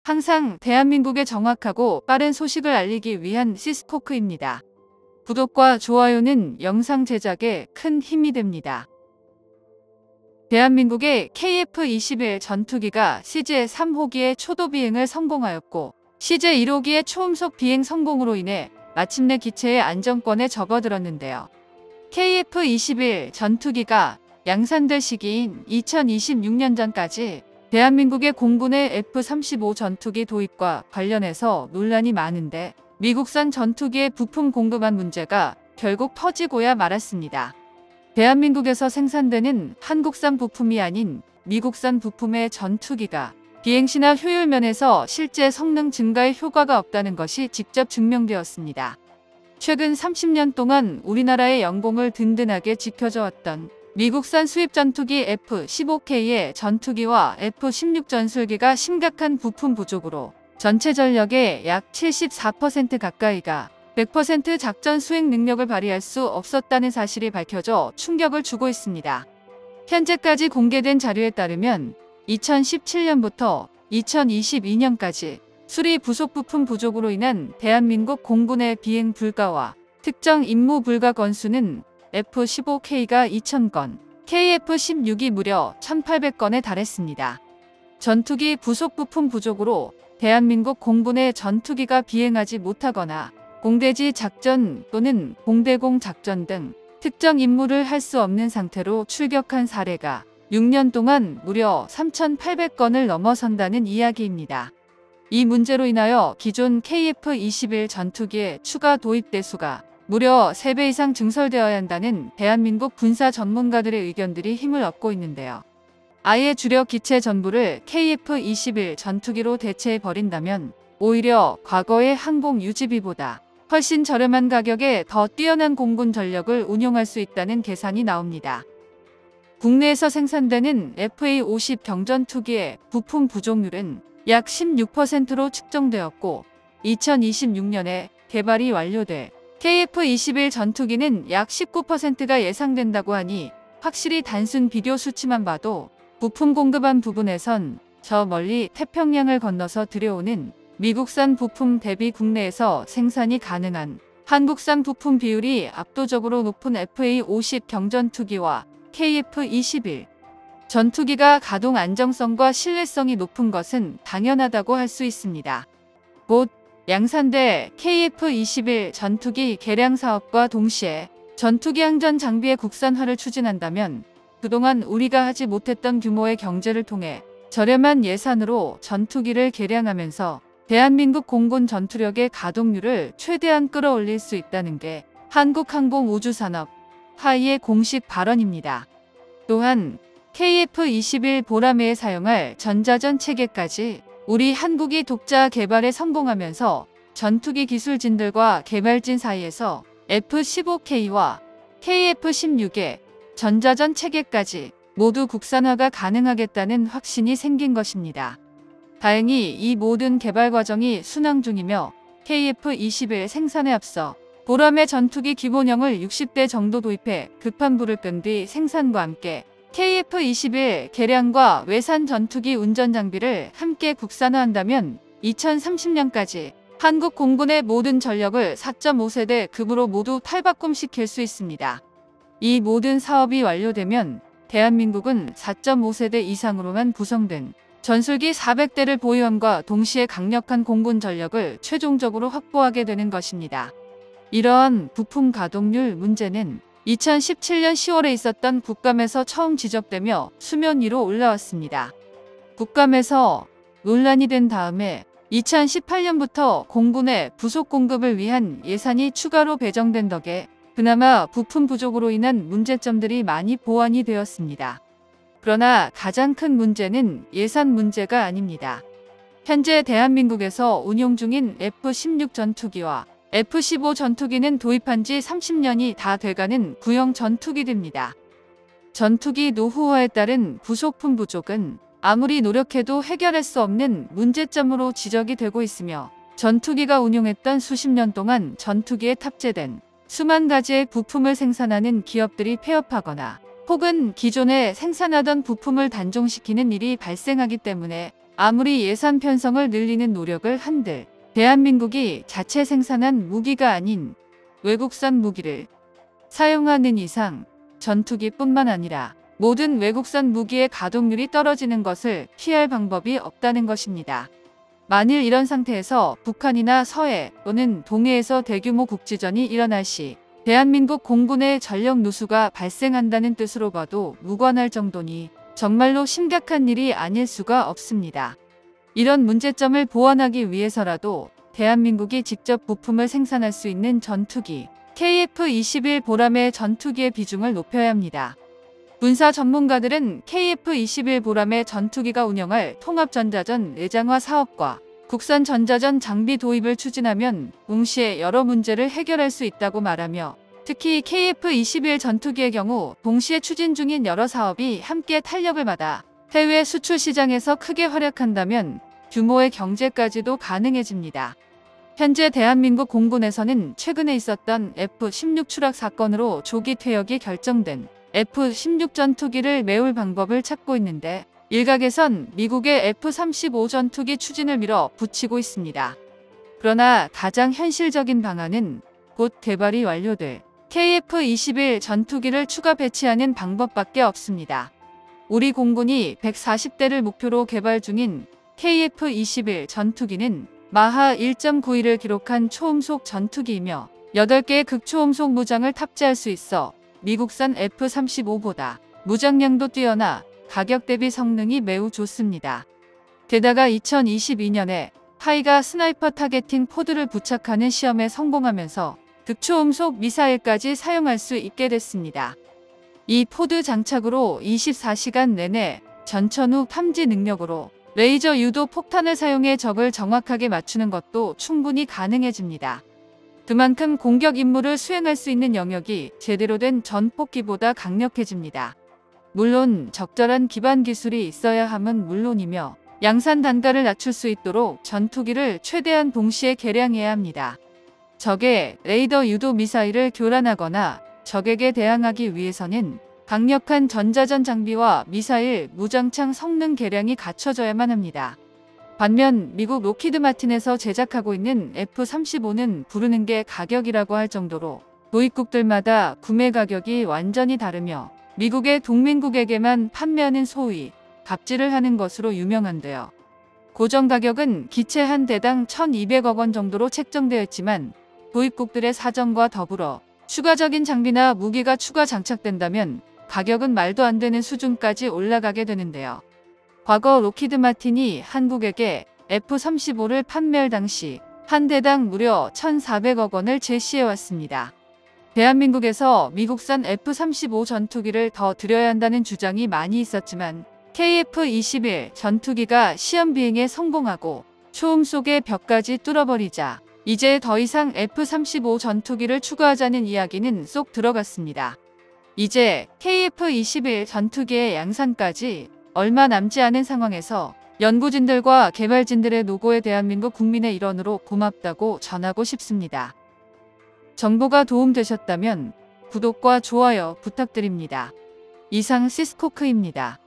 항상 대한민국에 정확하고 빠른 소식을 알리기 위한 시스코크입니다. 구독과 좋아요는 영상 제작에 큰 힘이 됩니다. 대한민국의 KF-21 전투기가 CJ 3호기의 초도 비행을 성공하였고 CJ 1호기의 초음속 비행 성공으로 인해 마침내 기체의 안정권에 접어들었는데요. KF-21 전투기가 양산될 시기인 2026년 전까지 대한민국의 공군의 F-35 전투기 도입과 관련해서 논란이 많은데 미국산 전투기의 부품 공급안 문제가 결국 터지고야 말았습니다. 대한민국에서 생산되는 한국산 부품이 아닌 미국산 부품의 전투기가 비행시나 효율 면에서 실제 성능 증가에 효과가 없다는 것이 직접 증명되었습니다. 최근 30년 동안 우리나라의 영공을 든든하게 지켜줘 왔던 미국산 수입 전투기 F-15K의 전투기와 F-16 전술기가 심각한 부품 부족으로 전체 전력의 약 74% 가까이가 100% 작전 수행 능력을 발휘할 수 없었다는 사실이 밝혀져 충격을 주고 있습니다. 현재까지 공개된 자료에 따르면 2017년부터 2022년까지 수리 부속 부품 부족으로 인한 대한민국 공군의 비행 불가와 특정 임무 불가 건수는 F-15K가 2,000건, KF-16이 무려 1,800건에 달했습니다. 전투기 부속 부품 부족으로 대한민국 공군의 전투기가 비행하지 못하거나 공대지 작전 또는 공대공 작전 등 특정 임무를 할 수 없는 상태로 출격한 사례가 6년 동안 무려 3,800건을 넘어선다는 이야기입니다. 이 문제로 인하여 기존 KF-21 전투기의 추가 도입 대수가 무려 3배 이상 증설되어야 한다는 대한민국 군사 전문가들의 의견들이 힘을 얻고 있는데요. 아예 주력 기체 전부를 KF-21 전투기로 대체해버린다면 오히려 과거의 항공 유지비보다 훨씬 저렴한 가격에 더 뛰어난 공군 전력을 운용할 수 있다는 계산이 나옵니다. 국내에서 생산되는 FA-50 경전투기의 부품 부족률은 약 16%로 측정되었고 2026년에 개발이 완료될 KF-21 전투기는 약 19%가 예상된다고 하니 확실히 단순 비교 수치만 봐도 부품 공급안 부분에선 저 멀리 태평양을 건너서 들여오는 미국산 부품 대비 국내에서 생산이 가능한 한국산 부품 비율이 압도적으로 높은 FA-50 경전투기와 KF-21 전투기가 가동 안정성과 신뢰성이 높은 것은 당연하다고 할 수 있습니다. 곧 양산될 KF-21 전투기 개량 사업과 동시에 전투기 항전 장비의 국산화를 추진한다면 그동안 우리가 하지 못했던 규모의 경제를 통해 저렴한 예산으로 전투기를 개량하면서 대한민국 공군 전투력의 가동률을 최대한 끌어올릴 수 있다는 게 한국항공우주산업 하이의 공식 발언입니다. 또한 KF-21 보라매에 사용할 전자전 체계까지 우리 한국이 독자 개발에 성공하면서 전투기 기술진들과 개발진 사이에서 F-15K와 KF-16의 전자전 체계까지 모두 국산화가 가능하겠다는 확신이 생긴 것입니다. 다행히 이 모든 개발 과정이 순항 중이며 KF-21 생산에 앞서 보라매 전투기 기본형을 60대 정도 도입해 급한 불을 끈 뒤 생산과 함께 KF-21 개량과 외산 전투기 운전 장비를 함께 국산화한다면 2030년까지 한국 공군의 모든 전력을 4.5세대 급으로 모두 탈바꿈시킬 수 있습니다. 이 모든 사업이 완료되면 대한민국은 4.5세대 이상으로만 구성된 전술기 400대를 보유함과 동시에 강력한 공군 전력을 최종적으로 확보하게 되는 것입니다. 이러한 부품 가동률 문제는 2017년 10월에 있었던 국감에서 처음 지적되며 수면 위로 올라왔습니다. 국감에서 논란이 된 다음에 2018년부터 공군의 부속 공급을 위한 예산이 추가로 배정된 덕에 그나마 부품 부족으로 인한 문제점들이 많이 보완이 되었습니다. 그러나 가장 큰 문제는 예산 문제가 아닙니다. 현재 대한민국에서 운용 중인 F-16 전투기와 F-15 전투기는 도입한 지 30년이 다 돼가는 구형 전투기들입니다. 전투기 노후화에 따른 부속품 부족은 아무리 노력해도 해결할 수 없는 문제점으로 지적이 되고 있으며 전투기가 운용했던 수십 년 동안 전투기에 탑재된 수만 가지의 부품을 생산하는 기업들이 폐업하거나 혹은 기존에 생산하던 부품을 단종시키는 일이 발생하기 때문에 아무리 예산 편성을 늘리는 노력을 한들 대한민국이 자체 생산한 무기가 아닌 외국산 무기를 사용하는 이상 전투기뿐만 아니라 모든 외국산 무기의 가동률이 떨어지는 것을 피할 방법이 없다는 것입니다. 만일 이런 상태에서 북한이나 서해 또는 동해에서 대규모 국지전이 일어날 시 대한민국 공군의 전력 누수가 발생한다는 뜻으로 봐도 무관할 정도니 정말로 심각한 일이 아닐 수가 없습니다. 이런 문제점을 보완하기 위해서라도 대한민국이 직접 부품을 생산할 수 있는 전투기 KF-21 보람의 전투기의 비중을 높여야 합니다. 군사 전문가들은 KF-21 보람의 전투기가 운영할 통합전자전 내장화 사업과 국산 전자전 장비 도입을 추진하면 동시에 여러 문제를 해결할 수 있다고 말하며 특히 KF-21 전투기의 경우 동시에 추진 중인 여러 사업이 함께 탄력을 받아 해외 수출 시장에서 크게 활약한다면 규모의 경제까지도 가능해집니다. 현재 대한민국 공군에서는 최근에 있었던 F-16 추락 사건으로 조기 퇴역이 결정된 F-16 전투기를 메울 방법을 찾고 있는데 일각에선 미국의 F-35 전투기 추진을 밀어붙이고 있습니다. 그러나 가장 현실적인 방안은 곧 개발이 완료될 KF-21 전투기를 추가 배치하는 방법밖에 없습니다. 우리 공군이 140대를 목표로 개발 중인 KF-21 전투기는 마하 1.91을 기록한 초음속 전투기이며 8개의 극초음속 무장을 탑재할 수 있어 미국산 F-35보다 무장량도 뛰어나 가격 대비 성능이 매우 좋습니다. 게다가 2022년에 하이가 스나이퍼 타겟팅 포드를 부착하는 시험에 성공하면서 극초음속 미사일까지 사용할 수 있게 됐습니다. 이 포드 장착으로 24시간 내내 전천후 탐지 능력으로 레이저 유도 폭탄을 사용해 적을 정확하게 맞추는 것도 충분히 가능해집니다. 그만큼 공격 임무를 수행할 수 있는 영역이 제대로 된 전폭기보다 강력해집니다. 물론 적절한 기반 기술이 있어야 함은 물론이며 양산 단가를 낮출 수 있도록 전투기를 최대한 동시에 개량해야 합니다. 적의 레이더 유도 미사일을 교란하거나 적에게 대항하기 위해서는 강력한 전자전 장비와 미사일 무장창 성능 개량이 갖춰져야만 합니다. 반면 미국 로키드 마틴에서 제작하고 있는 F-35는 부르는 게 가격이라고 할 정도로 도입국들마다 구매 가격이 완전히 다르며 미국의 동맹국에게만 판매하는 소위 갑질을 하는 것으로 유명한데요. 고정 가격은 기체 한 대당 1,200억 원 정도로 책정되어 있지만 도입국들의 사정과 더불어 추가적인 장비나 무기가 추가 장착된다면 가격은 말도 안 되는 수준까지 올라가게 되는데요. 과거 로키드 마틴이 한국에게 F-35를 판매할 당시 한 대당 무려 1,400억 원을 제시해왔습니다. 대한민국에서 미국산 F-35 전투기를 더 들여야 한다는 주장이 많이 있었지만 KF-21 전투기가 시험 비행에 성공하고 초음속의 벽까지 뚫어버리자 이제 더 이상 F-35 전투기를 추가하자는 이야기는 쏙 들어갔습니다. 이제 KF-21 전투기의 양산까지 얼마 남지 않은 상황에서 연구진들과 개발진들의 노고에 대한민국 국민의 일원으로 고맙다고 전하고 싶습니다. 정보가 도움되셨다면 구독과 좋아요 부탁드립니다. 이상 시스코크입니다.